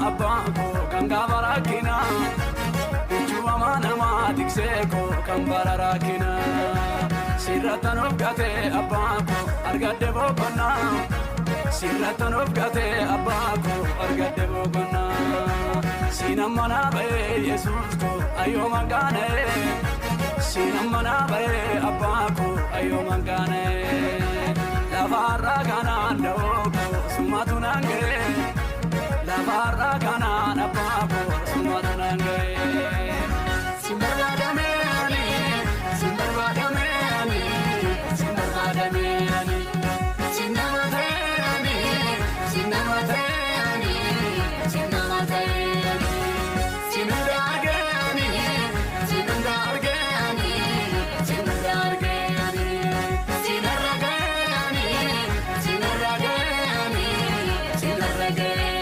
abbako kangabarakina Ujuma manama dikseko kambararakina Sirratan ofgate abbako argadde bokonna Sirratan ofgate abbako argadde bokonna Sinamana bae Yesus ko ayo mangane Sinamana bae abbako ayo mangane Lavarra gananda oko sumatunange Lavarra ganana abbako sumatunange Simbarvadameni, Simbarvadameni, Simbarvadameni Sinnamateni, Sinnamateni, Sinnamateni Sinundargeni, Sinundargeni, Sinundargeni Sinarrageni, Sinarrageni, Sinarrageni